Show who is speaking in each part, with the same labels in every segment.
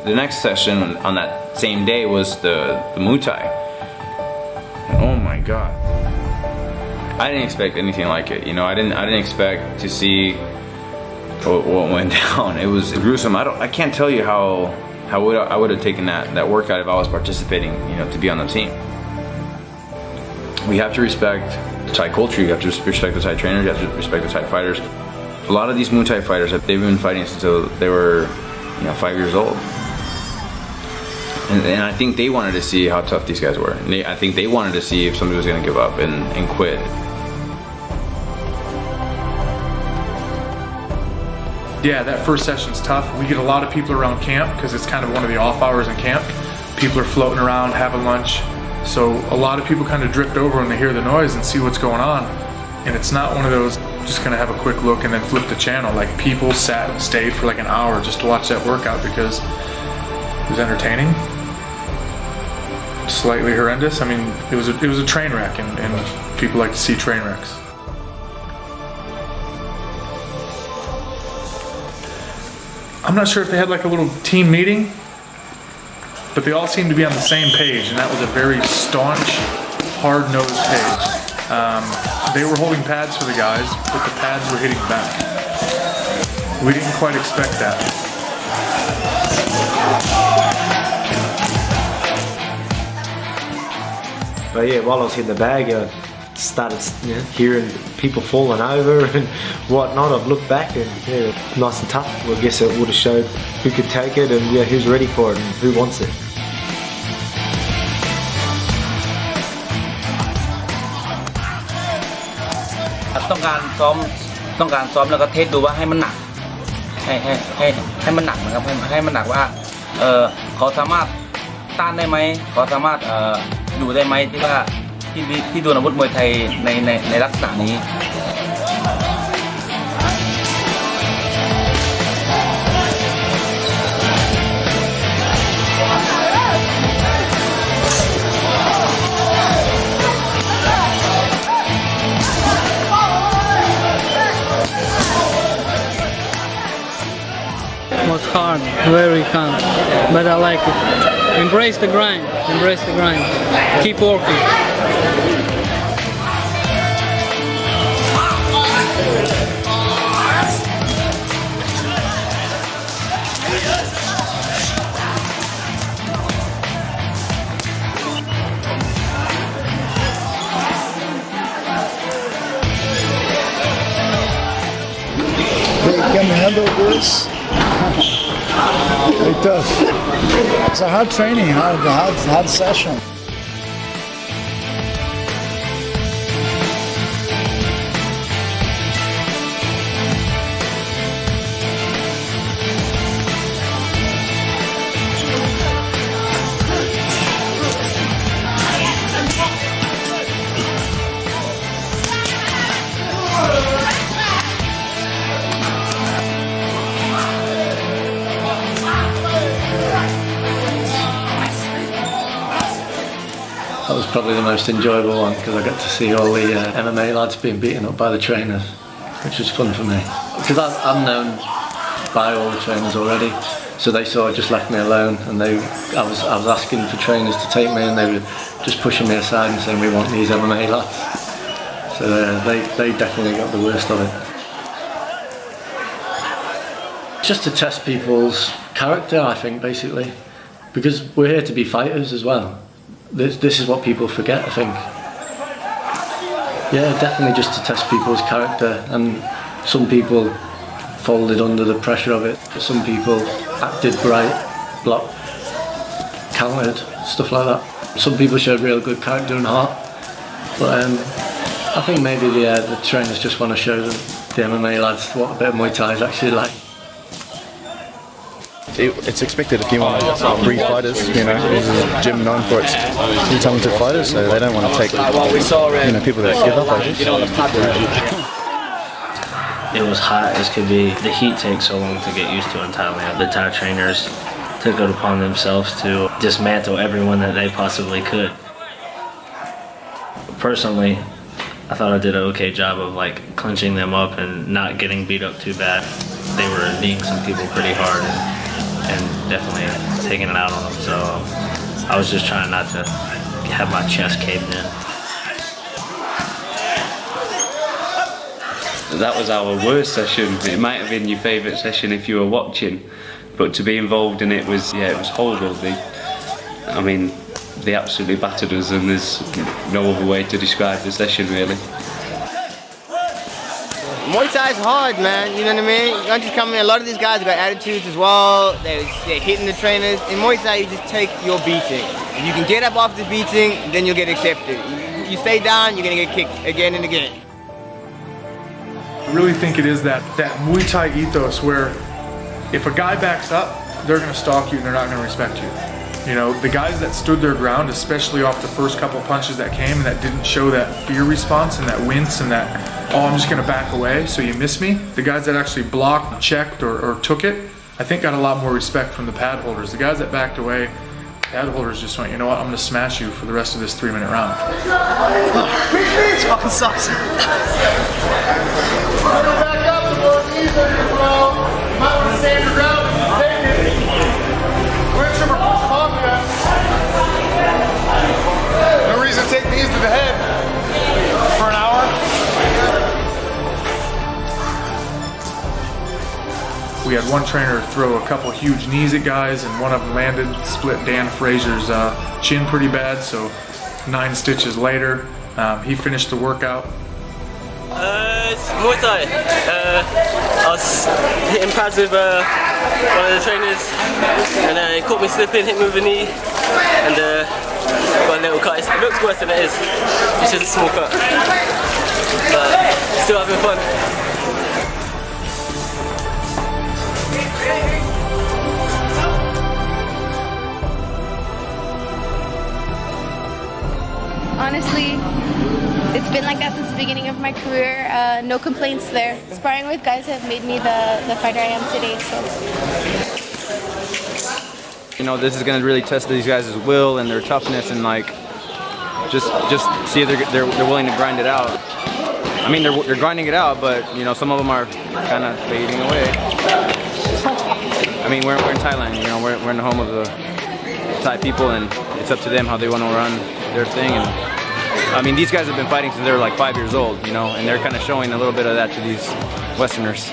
Speaker 1: The next session on that same day was the Muay Thai. And oh my god, I didn't expect anything like it. You know, I didn't expect to see what went down. It was gruesome. I can't tell you how I would have taken that workout if I was participating, you know, to be on the team. We have to respect the Thai culture. You have to respect the Thai trainers. You have to respect the Thai fighters. A lot of these Muay Thai fighters, they've been fighting since they were, you know, 5 years old. And I think they wanted to see how tough these guys were. And I think they wanted to see if somebody was going to give up and quit.
Speaker 2: Yeah, that first session's tough. We get a lot of people around camp because it's kind of one of the off hours in camp. People are floating around, having lunch. So a lot of people kind of drift over when they hear the noise and see what's going on. And it's not one of those, just gonna have a quick look and then flip the channel. Like, people sat and stayed for like an hour just to watch that workout because it was entertaining. Slightly horrendous. I mean, it was a train wreck, and people like to see train wrecks. I'm not sure if they had like a little team meeting, but they all seemed to be on the same page, and that was a very staunch, hard-nosed page. They were holding pads for the guys, but the pads were hitting back. We didn't quite expect that.
Speaker 3: But yeah, while I was hitting the bag, I started hearing people falling over and whatnot. I've looked back and yeah, nice and tough. Well, I guess it would have showed who could take it and yeah, who's ready for it and who wants it.
Speaker 4: ต้องการซ้อมแล้วก็เทสดูว่าให้มันหนักให้มันหนักนะครับให้มันหนักว่าเขาสามารถต้านได้ไหมเขาสามารถอยู่ได้ไหมที่ว่าที่โดนอาวุธมวยไทยในลักษณะนี้
Speaker 5: Was hard, very hard, but I like it. Embrace the grind, keep working.
Speaker 6: Can we handle this? Very tough. It's a hard training, hard session.
Speaker 7: That was probably the most enjoyable one because I got to see all the MMA lads being beaten up by the trainers, which was fun for me. Because I'm known by all the trainers already, so they sort of just left me alone, and I was asking for trainers to take me, and they were just pushing me aside and saying, "We want these MMA lads." So they definitely got the worst of it. Just to test people's character, I think, basically, because we're here to be fighters as well. This is what people forget, I think. Yeah, definitely just to test people's character, and some people folded under the pressure of it. Some people acted bright, blocked, countered, stuff like that. Some people showed real good character and heart, but I think maybe the trainers just want to show the MMA lads what a bit of Muay Thai is actually like.
Speaker 8: It's expected if you want to breed fighters, you know, this is a gym known for its talented fighters, so they don't want to take, you know, people that give up, I guess.
Speaker 9: It was hot as could be. The heat takes so long to get used to in Thailand. The Thai trainers took it upon themselves to dismantle everyone that they possibly could. Personally, I thought I did an okay job of like clinching them up and not getting beat up too bad. They were kneeing some people pretty hard. And and definitely taking it out on them. So I was just trying not to have my chest caved in.
Speaker 10: That was our worst session. It might have been your favourite session if you were watching, but to be involved in it was, yeah, it was horrible. I mean, they absolutely battered us, and there's no other way to describe the session really.
Speaker 11: Muay Thai's hard, man, you know what I mean? You don't just come in, a lot of these guys have got attitudes as well, they're hitting the trainers. In Muay Thai, you just take your beating. If you can get up off the beating, then you'll get accepted. You stay down, you're gonna get kicked again and again.
Speaker 2: I really think it is that Muay Thai ethos where if a guy backs up, they're gonna stalk you and they're not gonna respect you. You know, the guys that stood their ground, especially off the first couple punches that came and that didn't show that fear response and that wince and that, oh, I'm just gonna back away so you miss me. The guys that actually blocked, checked, or took it, I think got a lot more respect from the pad holders. The guys that backed away, pad holders just went, you know what, I'm gonna smash you for the rest of this 3-minute round.
Speaker 11: It fucking sucks.
Speaker 12: Back up a little easier, bro. You might want to stand your ground and take it. We're push them off, guys. No reason to take knees to the head for an hour.
Speaker 2: We had one trainer throw a couple huge knees at guys, and one of them landed, split Dan Frazier's chin pretty bad, so 9 stitches later, he finished the workout.
Speaker 13: It's Muay Thai. I was hitting pads with one of the trainers, and he caught me slipping, hit me with a knee, and got a little cut. It looks worse than it is. It's just a small cut, but still having fun.
Speaker 14: Honestly, it's been like that since the beginning of my career. No complaints there. Sparring with guys have made me the fighter I am today. So,
Speaker 1: you know, this is going to really test these guys' will and their toughness, and like just see if they're willing to grind it out. I mean, they're grinding it out, but you know, some of them are kind of fading away. I mean, we're in Thailand. You know, we're in the home of the Thai people, and it's up to them how they want to run their thing. And I mean, these guys have been fighting since they were like 5 years old, you know, and they're kind of showing a little bit of that to these Westerners.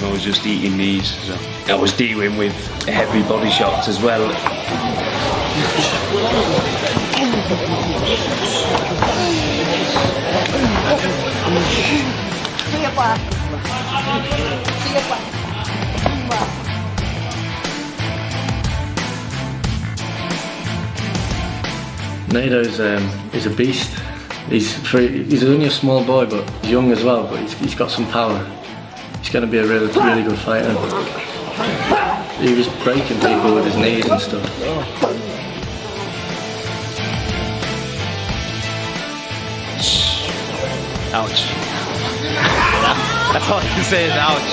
Speaker 10: I was just eating these. So I was dealing with heavy body shots as well.
Speaker 7: Nado's is a beast. He's only a small boy, but he's young as well. But he's got some power. He's going to be a really good fighter. He was breaking people with his knees and stuff.
Speaker 1: Ouch. That's all I can say is ouch.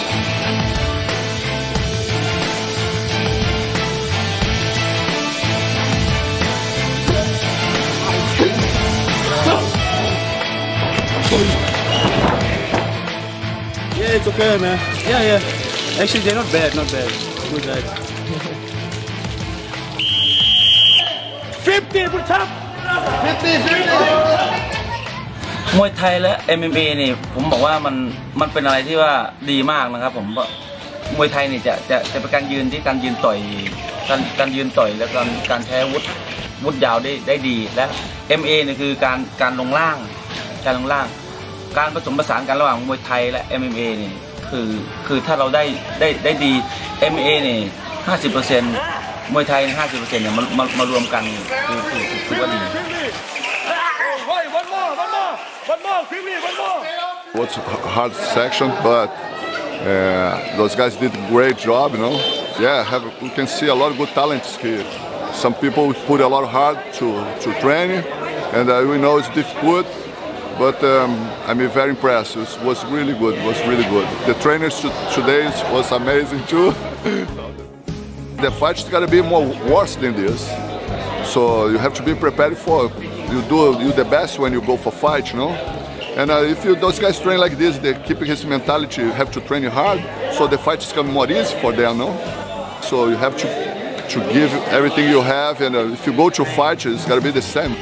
Speaker 15: Yeah, it's okay, man. Yeah. Actually, they're not bad, Good guys. 50 put up.
Speaker 4: มวยไทยและ MMA นี่ผมบอกว่ามันเป็นอะไรที่ว่าดีมากนะครับผมว่ามวยไทยนี่จะเป็นการยืนที่การยืนต่อยการยืนต่อยและการใช้อาวุธยาวได้ดีและ MMA นี่คือการลงล่างการผสมผสานกันระหว่างมวยไทยและ MMA นี่คือถ้าเราได้ดี MMA นี่ 50% มวยไทย 50% เนี่ยมารวมกันคือว่าดี
Speaker 16: One more, quickly, one more. It was a hard section, but those guys did a great job, you know. Yeah, we can see a lot of good talents here. Some people put a lot of heart to training, and we know it's difficult, but I'm very impressed. It was really good. The trainers today was amazing too. The fight is gonna be more worse than this, so you have to be prepared for. You do the best when you go for fight, you know. And if those guys train like this, they keep his mentality, you have to train hard, so the fight is coming more easy for them, no? So you have to give everything you have, and if you go to fight, it's gotta be the same.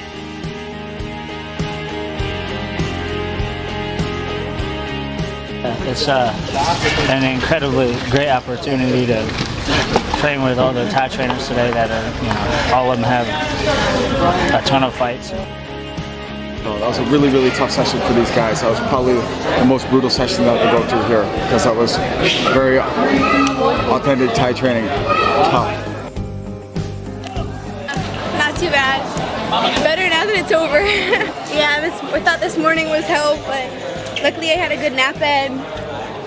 Speaker 17: It's an incredibly great opportunity to train with all the Thai trainers today that are, all of them have a ton of fights.
Speaker 18: That was a really, really tough session for these guys. That was probably the most brutal session that they go through here because that was very authentic Thai training. Tough.
Speaker 14: Not too bad. Better now that it's over. Yeah, I thought this morning was hell, but luckily I had a good nap and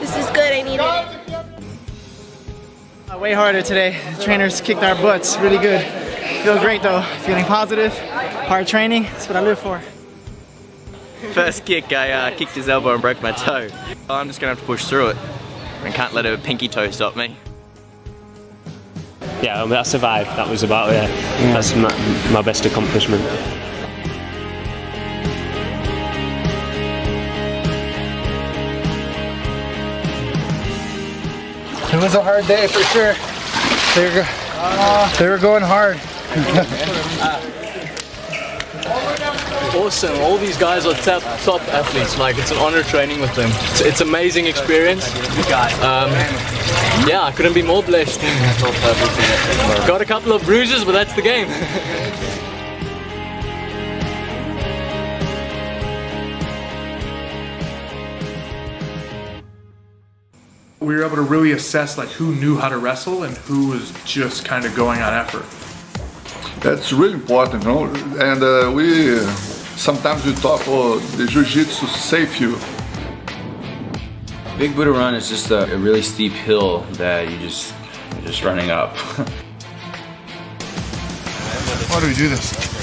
Speaker 14: this is good. I needed it.
Speaker 19: Way harder today. The trainers kicked our butts. Really good. Feel great though. Feeling positive. Hard training. That's what I live for.
Speaker 20: First kick, I kicked his elbow and broke my toe. I'm just gonna have to push through it and can't let a pinky toe stop me.
Speaker 21: Yeah, I survived. That was about it. That's my best accomplishment.
Speaker 6: It was a hard day for sure. They were going hard.
Speaker 22: Awesome, all these guys are top athletes, like it's an honor training with them. It's an amazing experience. Yeah, I couldn't be more blessed. Got a couple of bruises, but that's the game.
Speaker 2: We were able to really assess like who knew how to wrestle and who was just kind of going on effort.
Speaker 16: That's really important, no? And sometimes we talk, oh, the jiu-jitsu save you.
Speaker 1: Big Buddha run is just a really steep hill that you're just running up.
Speaker 6: Why do we do this?